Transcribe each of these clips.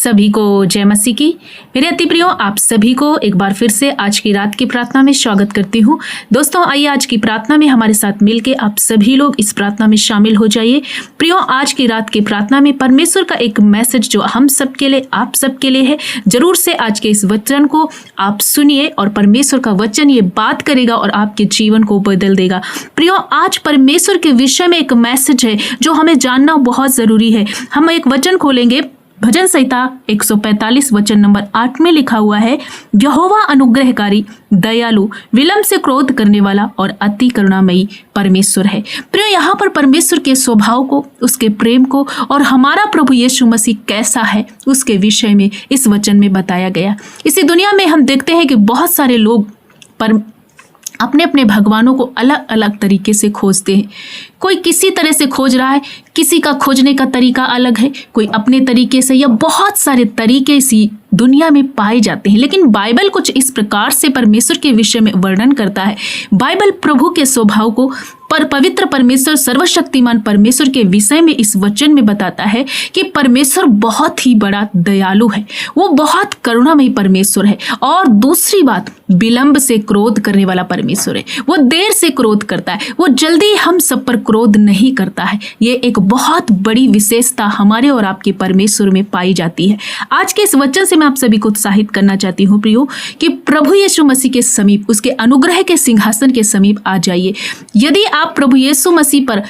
सभी को जय मसीह की। मेरे अति प्रियो, आप सभी को एक बार फिर से आज की रात की प्रार्थना में स्वागत करती हूँ। दोस्तों, आइए आज की प्रार्थना में हमारे साथ मिलके आप सभी लोग इस प्रार्थना में शामिल हो जाइए। प्रियो, आज की रात की प्रार्थना में परमेश्वर का एक मैसेज जो हम सबके लिए, आप सबके लिए है। जरूर से आज के इस वचन को आप सुनिए और परमेश्वर का वचन ये बात करेगा और आपके जीवन को बदल देगा। प्रियो, आज परमेश्वर के विषय में एक मैसेज है जो हमें जानना बहुत जरूरी है। हम एक वचन खोलेंगे, भजन संहिता 145 वचन नंबर 8 में लिखा हुआ है, यहोवा अनुग्रहकारी, दयालु, विलंब से क्रोध करने वाला और अति करुणामयी परमेश्वर है। प्रियो, यहाँ पर परमेश्वर के स्वभाव को, उसके प्रेम को और हमारा प्रभु यीशु मसीह कैसा है उसके विषय में इस वचन में बताया गया। इसी दुनिया में हम देखते हैं कि बहुत सारे लोग अपने अपने भगवानों को अलग अलग तरीके से खोजते हैं। कोई किसी तरह से खोज रहा है, किसी का खोजने का तरीका अलग है, कोई अपने तरीके से, या बहुत सारे तरीके इसी दुनिया में पाए जाते हैं। लेकिन बाइबल कुछ इस प्रकार से परमेश्वर के विषय में वर्णन करता है। बाइबल प्रभु के स्वभाव को, पवित्र परमेश्वर, सर्वशक्तिमान परमेश्वर के विषय में इस वचन में बताता है कि परमेश्वर बहुत ही बड़ा दयालु है, वो बहुत करुणामयी परमेश्वर है। और दूसरी बात, विलंब से क्रोध करने वाला परमेश्वर है। वो देर से क्रोध करता है, वो जल्दी हम सब पर क्रोध नहीं करता है। ये एक बहुत बड़ी विशेषता हमारे और आपके परमेश्वर में पाई जाती है। आज के इस वचन से मैं आप सभी को उत्साहित करना चाहती हूँ प्रियो, कि प्रभु यीशु मसीह के समीप, उसके अनुग्रह के सिंहासन के समीप आ जाइए। यदि आप प्रभु यीशु मसीह पर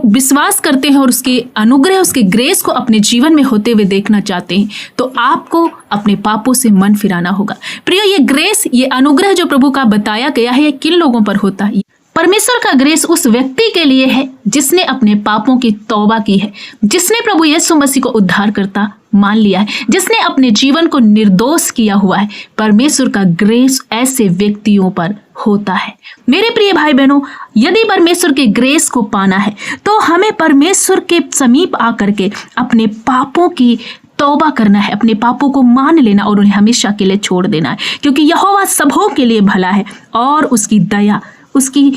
विश्वास करते हैं और उसके अनुग्रह, उसके ग्रेस को अपने जीवन में होते हुए देखना चाहते हैं, तो आपको अपने पापों से मन फिराना होगा। प्रियो, ये ग्रेस, ये अनुग्रह जो प्रभु का बताया गया है, ये किन लोगों पर होता है? परमेश्वर का ग्रेस उस व्यक्ति के लिए है जिसने अपने पापों की तौबा की है, जिसने प्रभु यीशु मसीह को उद्धारकर्ता मान लिया है, जिसने अपने जीवन को निर्दोष किया हुआ है। परमेश्वर का ग्रेस ऐसे व्यक्तियों पर होता है। मेरे प्रिय भाई बहनों, यदि परमेश्वर के ग्रेस को पाना है तो हमें परमेश्वर के समीप आकर के अपने पापों की तौबा करना है, अपने पापों को मान लेना और उन्हें हमेशा के लिए छोड़ देना है, क्योंकि यहोवा सबों के लिए भला है और उसकी दया, उसकी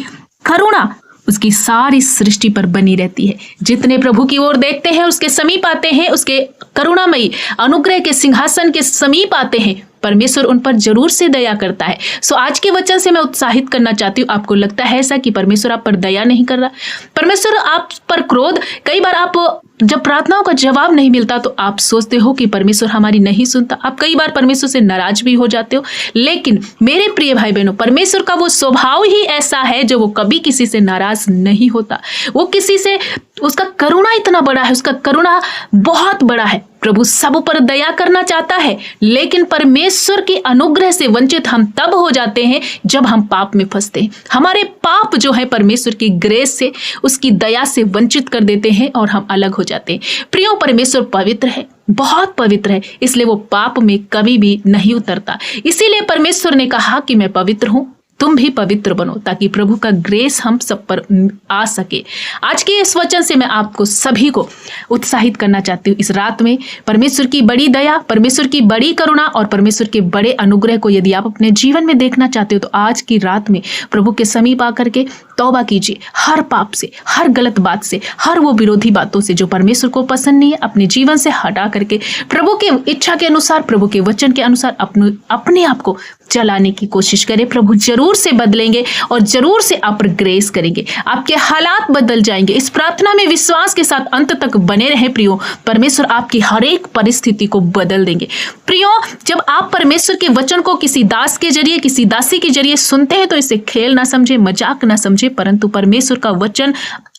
करुणा उसकी सारी सृष्टि पर बनी रहती है। जितने प्रभु की ओर देखते हैं, उसके समीप आते हैं, उसके करुणामयी अनुग्रह के सिंहासन के समीप आते हैं, परमेश्वर उन पर जरूर से दया करता है। सो आज के वचन से मैं उत्साहित करना चाहती हूँ। आपको लगता है ऐसा कि परमेश्वर आप पर दया नहीं कर रहा, परमेश्वर आप पर क्रोध, कई बार आप जब प्रार्थनाओं का जवाब नहीं मिलता तो आप सोचते हो कि परमेश्वर हमारी नहीं सुनता। आप कई बार परमेश्वर से नाराज भी हो जाते हो। लेकिन मेरे प्रिय भाई बहनों, परमेश्वर का वो स्वभाव ही ऐसा है जो वो कभी किसी से नाराज नहीं होता। वो किसी से, उसका करुणा इतना बड़ा है, उसका करुणा बहुत बड़ा है। प्रभु सब पर दया करना चाहता है, लेकिन परमेश्वर के अनुग्रह से वंचित हम तब हो जाते हैं जब हम पाप में फंसते हैं। हमारे पाप जो है परमेश्वर की ग्रेस से, उसकी दया से वंचित कर देते हैं और हम अलग हो जाते हैं। प्रियो, परमेश्वर पवित्र है, बहुत पवित्र है, इसलिए वो पाप में कभी भी नहीं उतरता। इसीलिए परमेश्वर ने कहा कि मैं पवित्र हूं, तुम भी पवित्र बनो, ताकि प्रभु का ग्रेस हम सब पर आ सके। आज के इस वचन से मैं आपको सभी को उत्साहित करना चाहती हूँ। इस रात में परमेश्वर की बड़ी दया, परमेश्वर की बड़ी करुणा और परमेश्वर के बड़े अनुग्रह को यदि आप अपने जीवन में देखना चाहते हो, तो आज की रात में प्रभु के समीप आकर के तौबा कीजिए। हर पाप से, हर गलत बात से, हर वो विरोधी बातों से जो परमेश्वर को पसंद नहीं है, अपने जीवन से हटा करके प्रभु के इच्छा के अनुसार, प्रभु के वचन के अनुसार अपने आप को चलाने की कोशिश करें। प्रभु जरूर से बदलेंगे और जरूर से आप पर ग्रेस करेंगे, आपके हालात बदल जाएंगे। इस प्रार्थना में विश्वास के साथ अंत तक बने रहे प्रियो, परमेश्वर आपकी हर एक परिस्थिति को बदल देंगे। प्रियो, जब आप परमेश्वर के वचन को किसी दास के जरिए, किसी दासी के जरिए सुनते हैं, तो इसे खेल ना समझे, मजाक ना समझे, परंतु परमेश्वर का वचन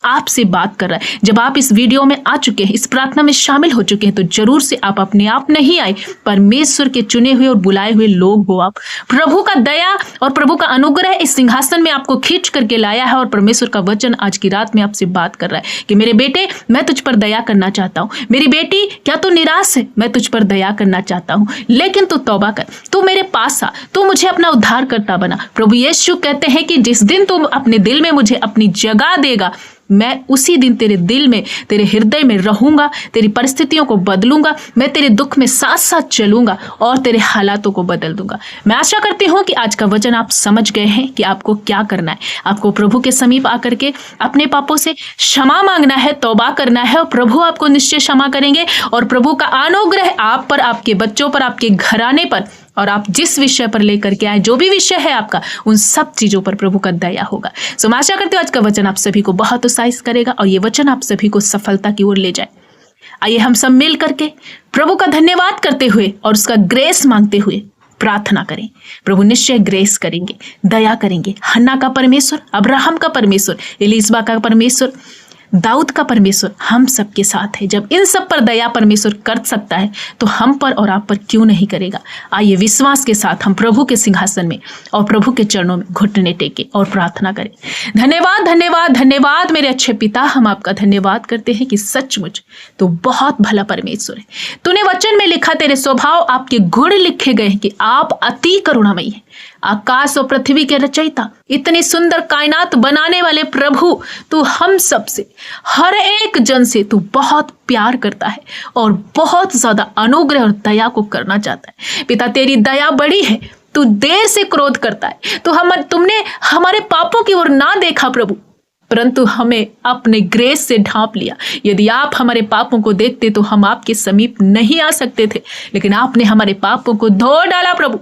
आपसे बात कर रहा है। जब आप इस वीडियो में आ चुके हैं, इस प्रार्थना में शामिल हो चुके हैं, तो जरूर से आप अपने आप नहीं आए, परमेश्वर के चुने हुए और बुलाए हुए लोग हो आप। प्रभु का दया और प्रभु का अनुग्रह इस सिंहासन में आपको खींच करके लाया है और परमेश्वर का वचन आज की रात में आपसे बात कर रहा है कि मेरे बेटे, मैं तुझ पर दया करना चाहता हूँ। मेरी बेटी, क्या तू निराश है? मैं तुझ पर दया करना चाहता हूँ, लेकिन तू तौबा कर, तू मेरे पास आ, तू मुझे अपना उद्धारकर्ता बना। प्रभु यीशु कहते हैं कि जिस दिन तू अपने दिल में मुझे अपनी जगह देगा, मैं उसी दिन तेरे दिल में, तेरे हृदय में रहूंगा, तेरी परिस्थितियों को बदलूंगा, मैं तेरे दुख में साथ साथ चलूंगा और तेरे हालातों को बदल दूंगा। मैं आशा करती हूँ कि आज का वचन आप समझ गए हैं कि आपको क्या करना है। आपको प्रभु के समीप आकर के अपने पापों से क्षमा मांगना है, तौबा करना है और प्रभु आपको निश्चय क्षमा करेंगे और प्रभु का अनुग्रह आप पर, आपके बच्चों पर, आपके घराने पर और आप जिस विषय पर लेकर के आए, जो भी विषय है आपका, उन सब चीजों पर प्रभु का दया होगा। सो मैं आशा करती हूँ आज का वचन आप सभी को बहुत उत्साहित करेगा और ये वचन आप सभी को सफलता की ओर ले जाए। आइए हम सब मिल करके प्रभु का धन्यवाद करते हुए और उसका ग्रेस मांगते हुए प्रार्थना करें। प्रभु निश्चय ग्रेस करेंगे, दया करेंगे। हन्ना का परमेश्वर, अब्राहम का परमेश्वर, एलीशबा का परमेश्वर, दाऊद का परमेश्वर हम सबके साथ है। जब इन सब पर दया परमेश्वर कर सकता है तो हम पर और आप पर क्यों नहीं करेगा। आइए विश्वास के साथ हम प्रभु के सिंहासन में और प्रभु के चरणों में घुटने टेके और प्रार्थना करें। धन्यवाद धन्यवाद धन्यवाद मेरे अच्छे पिता, हम आपका धन्यवाद करते हैं कि सचमुच तो बहुत भला परमेश्वर है। तूने वचन में लिखा, तेरे स्वभाव, आपके गुण लिखे गए हैं कि आप अति करुणामयी हैं। आकाश और पृथ्वी के रचयिता, इतनी सुंदर कायनात बनाने वाले प्रभु, तू हम सब से, हर एक जन से तू बहुत प्यार करता है और बहुत ज्यादा अनुग्रह और दया को करना चाहता है। पिता तेरी दया बड़ी है, तू देर से क्रोध करता है। तुमने हमारे पापों की ओर ना देखा प्रभु, परंतु हमें अपने ग्रेस से ढांप लिया। यदि आप हमारे पापों को देखते तो हम आपके समीप नहीं आ सकते थे, लेकिन आपने हमारे पापों को धो डाला प्रभु।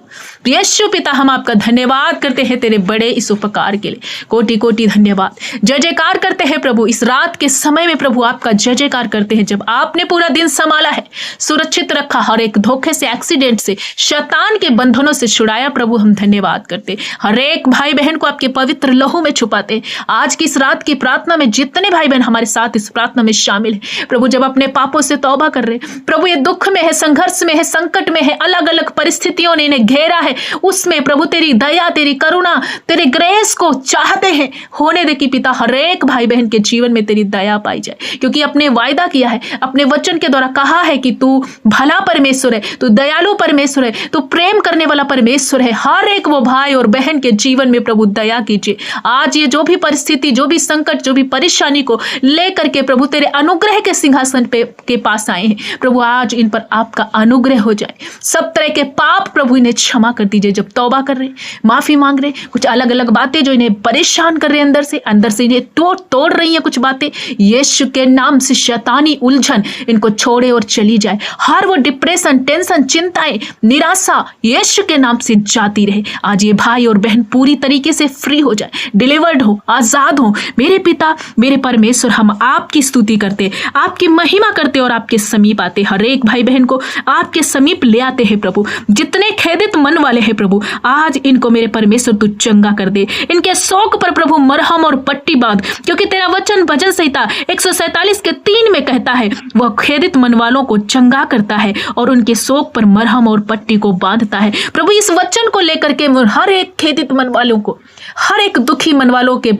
यीशु पिता, हम आपका धन्यवाद करते हैं तेरे बड़े इस उपकार के लिए। कोटि कोटि धन्यवाद। जय जयकार करते हैं प्रभु। इस रात के समय में प्रभु आपका जय जयकार करते हैं, जब आपने पूरा दिन संभाला है, सुरक्षित रखा, हर एक धोखे से, एक्सीडेंट से, शैतान के बंधनों से छुड़ाया प्रभु। हम धन्यवाद करते, हर एक भाई बहन को आपके पवित्र लहू में छुपाते। आज की इस रात की प्रार्थना में जितने भाई बहन हमारे साथ इस प्रार्थना में शामिल है प्रभु, जब अपने पापों से तौबा कर रहे प्रभु, ये दुख में है, संघर्ष में है, संकट में है, अलग अलग परिस्थितियों ने इन्हें घेरा है, उसमें प्रभु तेरी दया, तेरी करुणा, तेरे ग्रेस को चाहते हैं होने दे कि पिता हर एक भाई बहन के जीवन में तेरी दया पाई जाए, क्योंकि अपने वायदा किया है, अपने वचन के द्वारा कहा है कि तू भला परमेश्वर है, तू दयालु परमेश्वर है, तू प्रेम करने वाला परमेश्वर है। हर एक वो भाई और बहन के जीवन में प्रभु दया कीजिए। आज ये जो भी परिस्थिति, जो भी संकट, जो भी परेशानी को लेकर के प्रभु तेरे अनुग्रह के सिंहासन पे के पास आए हैं प्रभु, आज इन पर आपका अनुग्रह हो जाए। सब तरह के पाप प्रभु इन्हें क्षमा कर दीजिए। जब तौबा कर रहे, माफी मांग रहे, कुछ अलग अलग बातें जो इन्हें परेशान कर रहे, अंदर से इन्हें तोड़ रही है कुछ बातें, यीशु के नाम से शैतानी उलझन इनको छोड़े और चली जाए। हर वो डिप्रेशन, टेंशन, चिंताएं, निराशा यीशु के नाम से जाती रहे। आज ये भाई और बहन पूरी तरीके से फ्री हो जाए, डिलीवर्ड हो, आजाद हो। मेरे पिता, मेरे परमेश्वर, हम आपकी स्तुति करते, आपकी महिमा करते और आपके समीप आते। हर एक भाई बहन को आपके समीप ले आते हैं प्रभु। जितने खेदित मन वाले हैं प्रभु, आज इनको मेरे परमेश्वर तू चंगा कर दे। इनके शोक पर प्रभु मरहम और पट्टी बांध, क्योंकि तेरा वचन भजन संहिता 147 के 3 में कहता है, वह खेदित मन वालों को चंगा करता है और उनके शोक पर मरहम और पट्टी को बांधता है। प्रभु इस वचन को लेकर के हर एक खेदित मन वालों को, हर एक दुखी मन वालों के,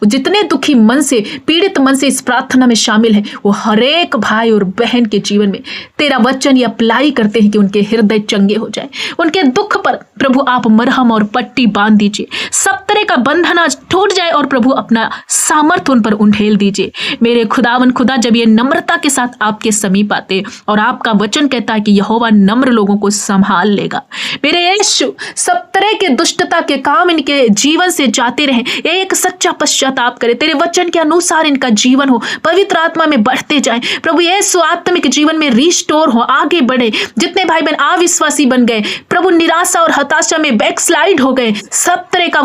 जितने दुखी मन से, पीड़ित मन से इस प्रार्थना में शामिल है, वो हर एक भाई और बहन के जीवन में तेरा वचन ये अप्लाई करते हैं कि उनके हृदय चंगे हो जाए। उनके दुख पर प्रभु आप मरहम और पट्टी बांध दीजिए। सब तरह का बंधन आज टूट जाए और प्रभु अपना सामर्थ्य उन पर उंडेल दीजिए। मेरे खुदावन खुदा, जब ये नम्रता के साथ आपके समीप आते और आपका वचन कहता है कि यहोवा नम्र लोगों को संभाल लेगा, मेरे यीशु सब तरह के दुष्टता के काम इनके जीवन से जाते रहे। एक सच्चा पश्चाताप करे, तेरे वचन के अनुसार इनका जीवन हो, पवित्र आत्मा में बढ़ते जाए प्रभु। यीशु आत्मिक जीवन में रिस्टोर हो, आगे बढ़े। जितने भाई बहन अविश्वासी बन गए प्रभु, निराशा और हताशा में बैकस्लाइड हो गए, सब तरह का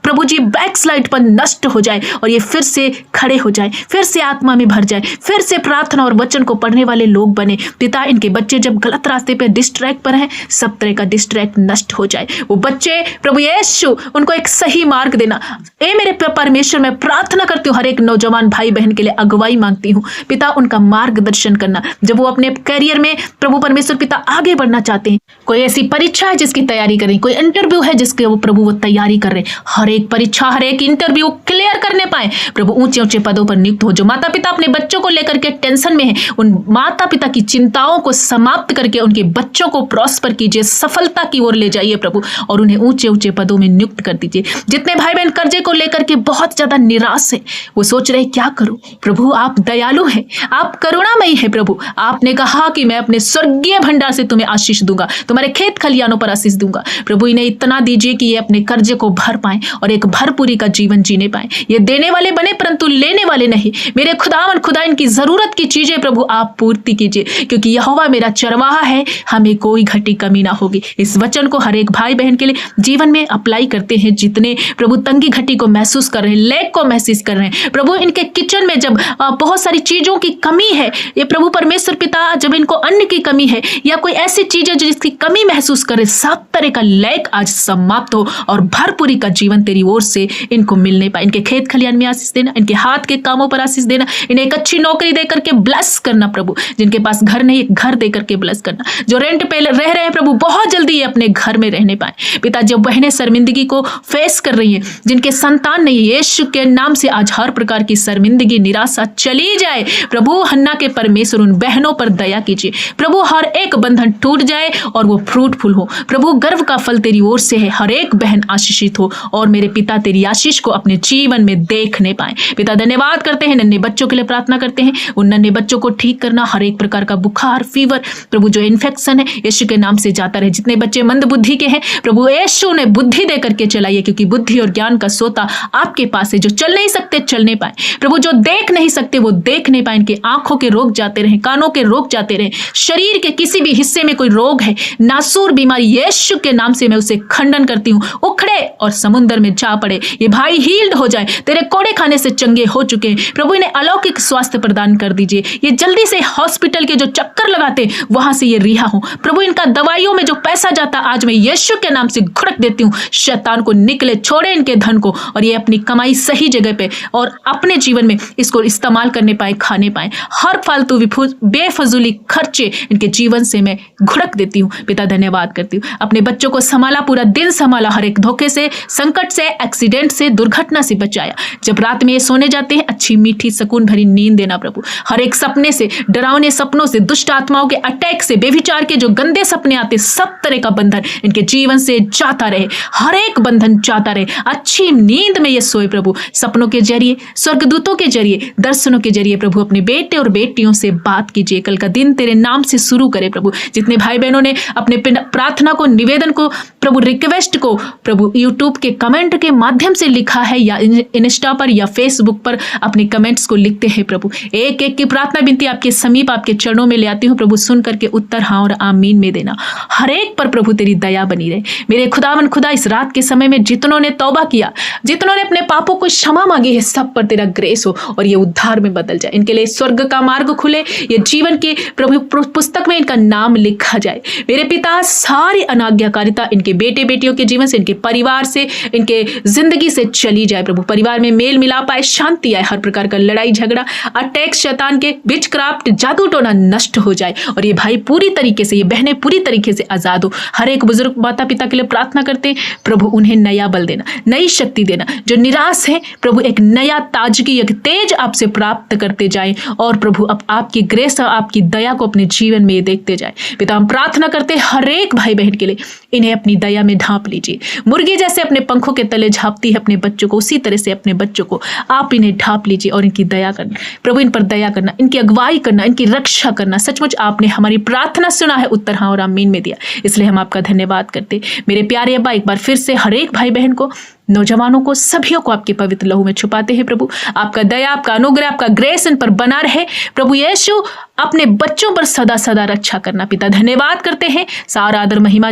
प्रभु जी बैकस्लाइड पर नष्ट हो जाए और ये फिर से खड़े हो जाए, फिर से आत्मा में भर जाए, फिर से प्रार्थना और वचन को पढ़ने वाले लोग बने। पिता, इनके बच्चे जब गलत रास्ते पे डिस्ट्रैक्ट पर हैं, सब तरह का डिस्ट्रैक्ट नष्ट हो जाए। वो बच्चे प्रभु यीशु उनको एक सही मार्ग देना। ए मेरे परमेश्वर, मैं प्रार्थना करती हूँ, हर एक नौजवान भाई बहन के लिए अगुवाई मांगती हूँ पिता, उनका मार्गदर्शन करना जब वो अपने करियर में प्रभु परमेश्वर पिता आगे बढ़ना चाहते हैं। कोई ऐसी परीक्षा है जिसकी तैयारी कर रही, कोई इंटरव्यू है जिसके वो प्रभु वो तैयारी कर रहे, हर एक परीक्षा, हर एक इंटरव्यू क्लियर करने पाए प्रभु, ऊंचे ऊंचे पदों पर नियुक्त हो। जो माता पिता अपने बच्चों को लेकर के टेंशन में है, उन माता पिता की चिंताओं को समाप्त करके उनके बच्चों को प्रॉस्पर कीजिए, सफलता की ओर ले जाइए प्रभु, और उन्हें ऊंचे ऊंचे पदों में नियुक्त कर दीजिए। जितने भाई बहन कर्जे को लेकर के बहुत ज्यादा निराश है, वो सोच रहे क्या करूं। प्रभु आप दयालु हैं, आप करुणामयी है। प्रभु आपने कहा कि मैं अपने स्वर्गीय भंडार से तुम्हें आशीष दूंगा, तुम्हारे खेत खलियानों पर आशीष दूंगा। प्रभु इन्हें इतना दीजिए कि ये अपने कर्जे को भर पाए और एक भरपूरी का जीवन जीने पाए। ये देने वाले बने परंतु लेने वाले नहीं। मेरे खुदावन खुदा इनकी जरूरत की चीजें प्रभु आप पूर्ति कीजिए, क्योंकि यहोवा मेरा चरवाहा है, हमें कोई घटी कमी ना होगी। इस वचन को हर एक भाई बहन के लिए जीवन में अप्लाई करते हैं, जितने प्रभु तंगी घटी को महसूस कर रहे हैं, लैक को महसूस कर रहे हैं। प्रभु इनके किचन में जब बहुत सारी चीजों की कमी है, ये प्रभु परमेश्वर पिता जब इनको अन्न की कमी है या कोई ऐसी चीजें जो जिसकी कमी महसूस करे, सब तरह का लैक आज समाप्त हो और भरपूरी का जीवन तेरी ओर से इनको मिलने पाए। इनके खेत खलियान में आशीष देना, इनके हाथ के कामों पर आशीष देना, इन्हें एक अच्छी नौकरी देकर के ब्लेस करना। प्रभु जिनके पास घर नहीं, एक घर देकर के ब्लेस करना। जो रेंट पे रह रहे हैं प्रभु बहुत जल्दी ये अपने घर में रहने पाए। पिता जब बहनें शर्मिंदगी को फेस कर रही हैं, जिनके संतान नहीं, यीशु के नाम से आज हर प्रकार की शर्मिंदगी निराशा चली जाए। प्रभु हन्ना के परमेश्वर उन बहनों पर दया कीजिए। प्रभु हर एक बंधन टूट जाए और वो फ्रूटफुल हो। प्रभु गर्व का फल तेरी ओर से है, हर एक बहन आशीषित हो और मेरे पिता तेरी आशीष को अपने जीवन में देखने पाए। पिता धन्यवाद करते हैं, नन्हे बच्चों के लिए प्रार्थना करते हैं, उन नन्हे बच्चों को ठीक करना, हर एक प्रकार का बुखार फीवर प्रभु जो इन्फेक्शन है यीशु के नाम से जाता रहे। जितने बच्चे मंद बुद्धि के हैं प्रभु यीशु ने बुद्धि दे करके चलाइए, क्योंकि बुद्धि और ज्ञान का सोता आपके पास है। जो चल नहीं सकते चलने पाए, प्रभु जो देख नहीं सकते वो देख नहीं पाए। इनके आंखों के रोग जाते रहे, कानों के रोग जाते रहे, शरीर के किसी भी हिस्से में कोई रोग है, नासूर बीमारी, यीशु के नाम से मैं उसे खंडन करती हूँ। उखड़े और समुद्र में जा पड़े, ये भाई हील्ड हो जाए, तेरे कोड़े खाने से चंगे हो चुके हैं। प्रभु इन्हें अलौकिक स्वास्थ्य प्रदान कर दीजिए। ये जल्दी से हॉस्पिटल के जो चक्कर लगाते वहां से ये रिहा हो। प्रभु इनका दवाइयों में जो पैसा जाता आज मैं यीशु के नाम से घुड़क देती हूँ। शैतान को निकले, छोड़े इनके धन को और ये अपनी कमाई सही जगह पे और अपने जीवन में इसको इस्तेमाल करने पाए, खाने पाए। हर फालतू बेफजूली खर्चे इनके जीवन से मैं घुड़क देती हूँ। पिता धन्यवाद करती हूँ, अपने बच्चों को संभाला, पूरा दिन संभाला, हर एक धोखे से, संकट से, एक्सीडेंट से, दुर्घटना से बचाया। जब रात में ये सोने जाते हैं अच्छी मीठी सुकून भरी नींद देना प्रभु। हर एक सपने से, डरावने सपनों से, दुष्ट आत्माओं के अटैक से, बेविचार के जो गंदे सपने आते, सब तरह का बंधन इनके जीवन से जाता रहे, हर एक बंधन जाता रहे। अच्छी नींद में ये सोए प्रभु, सपनों के जरिए, स्वर्गदूतों के जरिए, दर्शनों के जरिए प्रभु अपने बेटे और बेटियों से बात कीजिए। कल का दिन तेरे नाम से शुरू करे प्रभु। जितने भाई बहनों ने अपने प्रार्थना को, निवेदन को प्रभु, रिक्वेस्ट को प्रभु यूट्यूब के कमेंट के माध्यम से लिखा है या इंस्टा पर या फेसबुक पर अपने कमेंट्स को लिखते हैं प्रभु, एक एक की प्रार्थना विनती आपके समीप, आपके चरणों में ले आती हूँ प्रभु। सुन करके उत्तर हाँ और आमीन में देना। हर एक पर प्रभु तेरी दया बनी रहे। मेरे खुदावन खुदा इस रात के समय में जितनों ने तौबा किया, जितनों ने अपने पापों को क्षमा मांगी है, सब पर तेरा ग्रेस हो और ये उद्धार में बदल जाए। इनके लिए स्वर्ग का मार्ग खुले, ये जीवन की प्रभु पुस्तक में इनका नाम लिखा जाए। मेरे पिता सारी अनाज्ञाकारिता इनके बेटे बेटियों के जीवन से, इनके परिवार से, इनके जिंदगी से चली जाए प्रभु। परिवार में मेल मिलाप आए, शांति आए, हर प्रकार का लड़ाई झगड़ा, अटैक, शैतान के विचक्राफ्ट, जादू टोना नष्ट हो जाए और ये भाई पूरी तरीके से, ये बहनें पूरी तरीके से आजाद हो। हर एक बुजुर्ग माता पिता के लिए प्रार्थना करते हैं प्रभु, उन्हें नया बल देना, नई शक्ति देना। जो निराश है प्रभु एक नया ताजगी, एक तेज आपसे प्राप्त करते जाए और प्रभु अब आपकी ग्रेस और आपकी दया को अपने जीवन में देखते जाए। पिता हम प्रार्थना करते हर एक भाई बहन के लिए, इन्हें अपनी दया में ढांप लीजिए। मुर्गी जैसे अपने पंखों के तले झांपती है अपने बच्चों को, उसी तरह से अपने बच्चों को आप इन्हें ढांप लीजिए और इनकी दया करना प्रभु, इन पर दया करना, इनकी अगुवाई करना, इनकी रक्षा करना। सचमुच आपने हमारी प्रार्थना सुना है, उत्तर हाँ और आमीन में दिया, इसलिए हम आपका धन्यवाद करते। मेरे प्यारे अब्बा एक बार फिर से हर एक भाई बहन को, नौजवानों को, सभी को आपके पवित्र लहू में छुपाते हैं प्रभु। आपका दया, आपका अनुग्रह, आपका ग्रेस इन पर बना रहे प्रभु यीशु। अपने बच्चों पर सदा सदा रक्षा करना। पिता धन्यवाद करते हैं, सारा आदर महिमा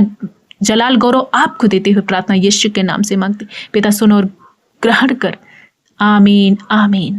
जलाल गौरव आपको देते हुए प्रार्थना यीशु के नाम से मांगते। पिता सुनो और ग्रहण कर, आमीन आमीन।